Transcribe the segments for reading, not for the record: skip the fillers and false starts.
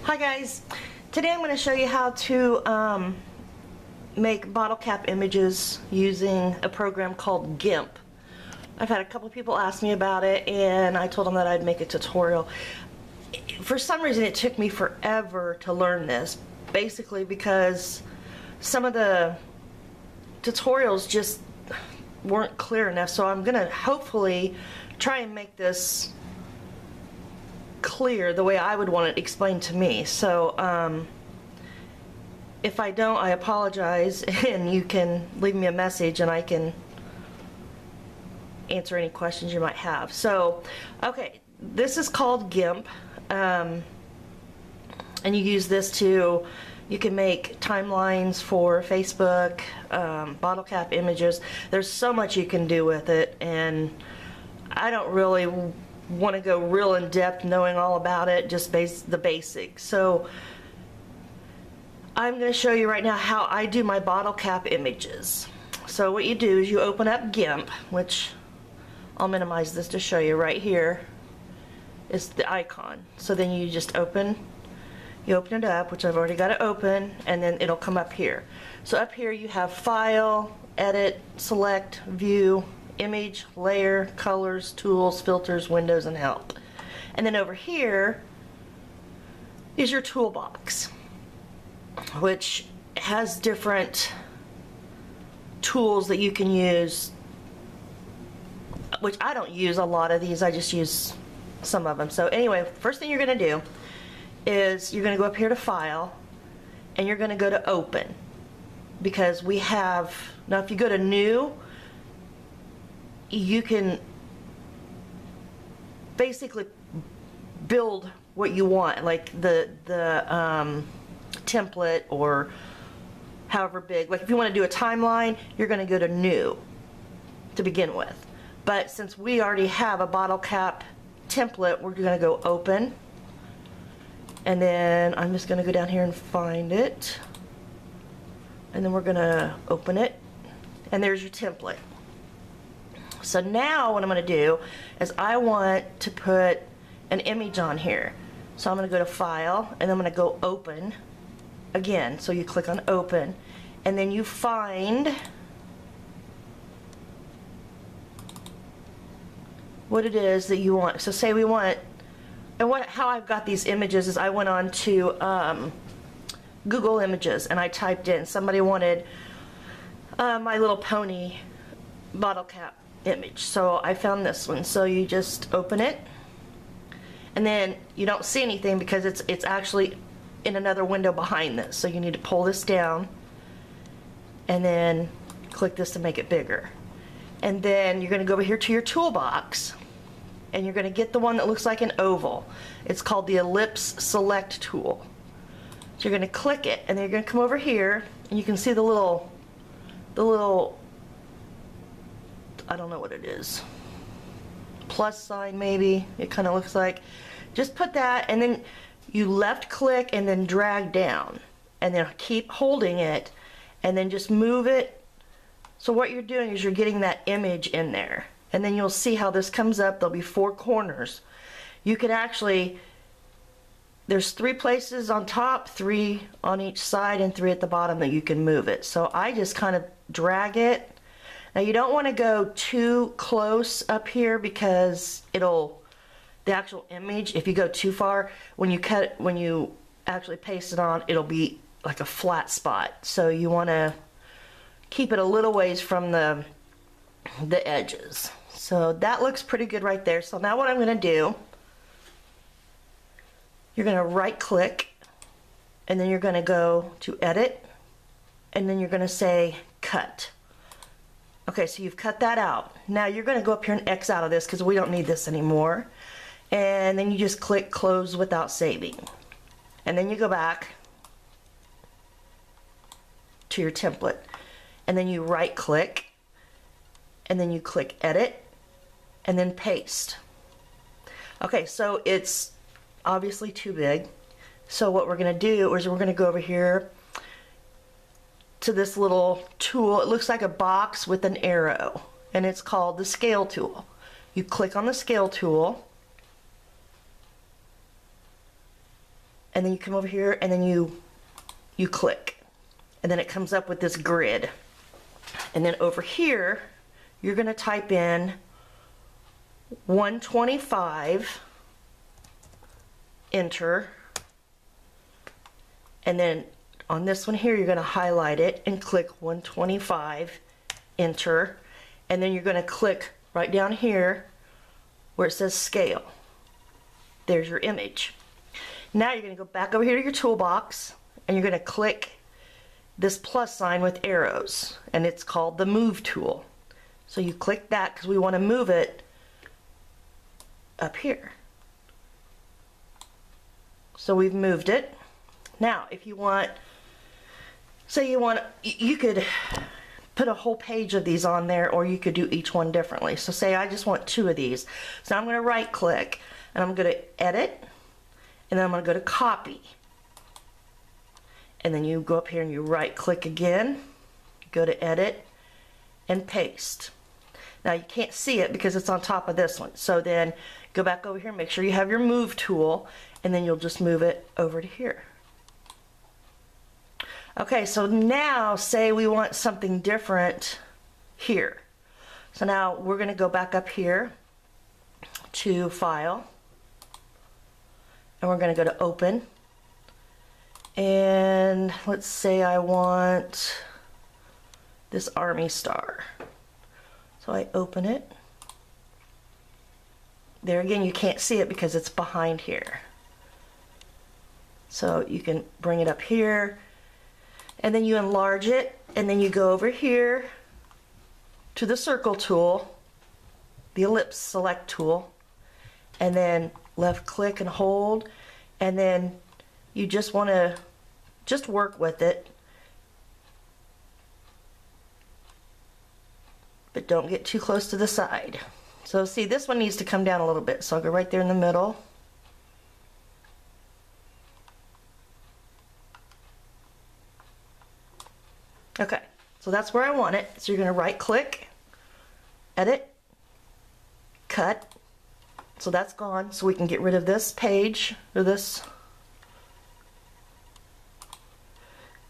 Hi guys, today I'm going to show you how to make bottle cap images using a program called GIMP. I've had a couple people ask me about it and I told them that I'd make a tutorial. For some reason it took me forever to learn this, basically because some of the tutorials just weren't clear enough, so I'm going to hopefully try and make this clear the way I would want it explained to me. So if I don't, I apologize, and you can leave me a message and I can answer any questions you might have. So okay, this is called GIMP, and you use this to, you can make timelines for Facebook, bottle cap images. There's so much you can do with it, and I don't really want to go real in depth knowing all about it, just the basics. So I'm going to show you right now how I do my bottle cap images. So what you do is you open up GIMP, which I'll minimize this to show you. Right here is the icon. So then you just open it up, which I've already got it open, and then it'll come up here. So up here you have File, Edit, Select, View, Image, Layer, Colors, Tools, Filters, Windows, and Help. And then over here is your toolbox, which has different tools that you can use, which I don't use a lot of these, I just use some of them. So anyway, first thing you're going to do is you're going to go up here to File, and you're going to go to Open, because we have, now if you go to New, you can basically build what you want, like the template or however big. Like if you want to do a timeline, you're going to go to New to begin with. But since we already have a bottle cap template, we're going to go Open, and then I'm just going to go down here and find it, and then we're going to open it, and there's your template. So now what I'm going to do is I want to put an image on here. So I'm going to go to File, and I'm going to go Open again. So you click on Open, and then you find what it is that you want. So say we want, and how I've got these images is I went on to Google Images and I typed in, somebody wanted My Little Pony bottle cap image, so I found this one. So you just open it, and then you don't see anything because it's actually in another window behind this, so you need to pull this down and then click this to make it bigger. And then you're going to go over here to your toolbox, and you're going to get the one that looks like an oval. It's called the Ellipse Select tool. So you're going to click it, and then you're going to come over here, and you can see the little I don't know what it is, plus sign maybe, it kind of looks like. Just put that, and then you left click and then drag down, and then keep holding it, and then just move it. So what you're doing is you're getting that image in there, and then you'll see how this comes up. There'll be 4 corners. You could actually, there's 3 places on top, 3 on each side, and 3 at the bottom that you can move it. So I just kind of drag it. Now you don't want to go too close up here because it'll, the actual image, if you go too far, when you cut it, when you actually paste it on, it'll be like a flat spot. So you want to keep it a little ways from the edges. So that looks pretty good right there. So now what I'm going to do, you're going to right click, and then you're going to go to Edit, and then you're going to say Cut. Okay, so you've cut that out. Now you're going to go up here and X out of this because we don't need this anymore. And then you just click Close Without Saving. And then you go back to your template. And then you right click, and then you click Edit, and then Paste. Okay, so it's obviously too big. So what we're going to do is we're going to go over here to this little tool. It looks like a box with an arrow, and it's called the Scale tool. You click on the Scale tool, and then you come over here and then you click, and then it comes up with this grid. And then over here you're going to type in 125, enter, and then on this one here you're going to highlight it and click 125, enter, and then you're going to click right down here where it says scale. There's your image. Now you're going to go back over here to your toolbox and you're going to click this plus sign with arrows, and it's called the move tool. So you click that because we want to move it up here. So we've moved it. Now if you want, say you could put a whole page of these on there, or you could do each one differently. So say I just want 2 of these. So I'm going to right click and I'm going to edit, and then I'm going to go to copy. And then you go up here and you right click again, go to edit, and paste. Now you can't see it because it's on top of this one. So then go back over here, make sure you have your move tool, and then you'll just move it over to here. Okay, so now say we want something different here. So now we're going to go back up here to File, and we're going to go to Open, and let's say I want this army star. So I open it. There again, you can't see it because it's behind here. So you can bring it up here, and then you enlarge it, and then you go over here to the circle tool, the ellipse select tool, and then left click and hold, and then you just want to just work with it, but don't get too close to the side. So see, this one needs to come down a little bit, so I'll go right there in the middle. Okay, so that's where I want it. So you're going to right click, edit, cut. So that's gone, so we can get rid of this page, or this.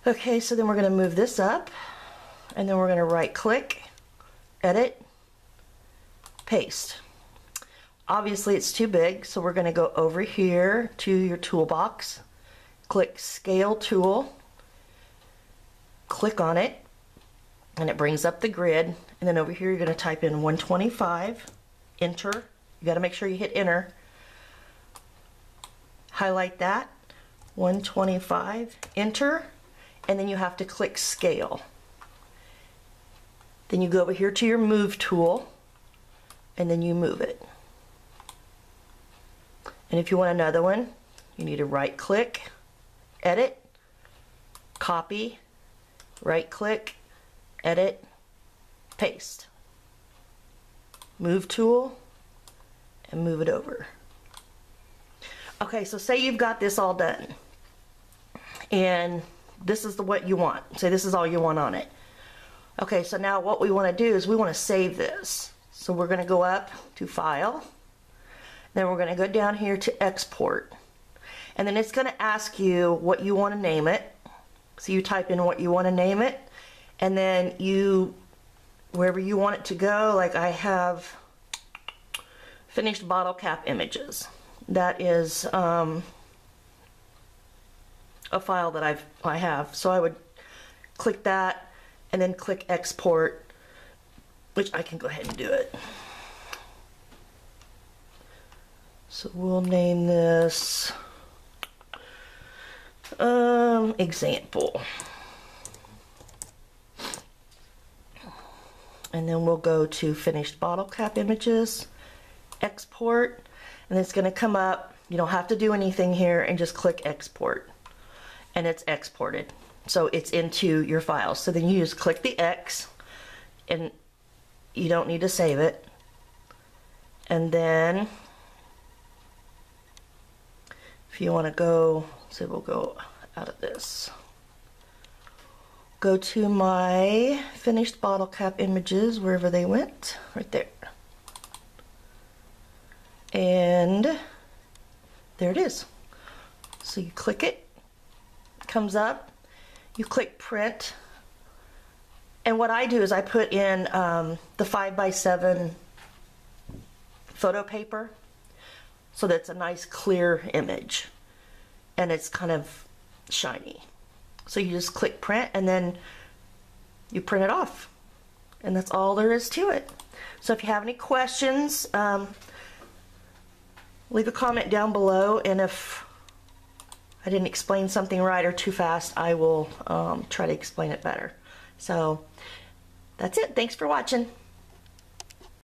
Okay, so then we're going to move this up, and then we're going to right click, edit, paste. Obviously it's too big, so we're going to go over here to your toolbox, click Scale Tool, click on it, and it brings up the grid, and then over here you're going to type in 125, enter. You got to make sure you hit enter. Highlight that, 125, enter, and then you have to click scale. Then you go over here to your move tool, and then you move it. And if you want another one, you need to right click, edit, copy, right click, edit, paste. Move tool, and move it over. Okay, so say you've got this all done, and this is what you want. Say this is all you want on it. Okay, so now what we want to do is we want to save this. So we're going to go up to File, then we're going to go down here to Export, and then it's going to ask you what you want to name it. So you type in what you want to name it, and then you, wherever you want it to go, like I have finished bottle cap images. That is a file that I have. So I would click that and then click export, which I can go ahead and do it. So we'll name this example. And then we'll go to finished bottle cap images, export, and it's going to come up. You don't have to do anything here, and just click export, and it's exported, so it's into your files. So then you just click the X, and you don't need to save it. And then if you want to go, so we'll go out of this, go to my finished bottle cap images, wherever they went, right there. And there it is. So you click it, it comes up, you click print, and what I do is I put in the 5x7 photo paper so that it's a nice clear image and it's kind of shiny. So you just click print and then you print it off, and that's all there is to it. So if you have any questions, leave a comment down below, and if I didn't explain something right or too fast, I will try to explain it better. So that's it. Thanks for watching.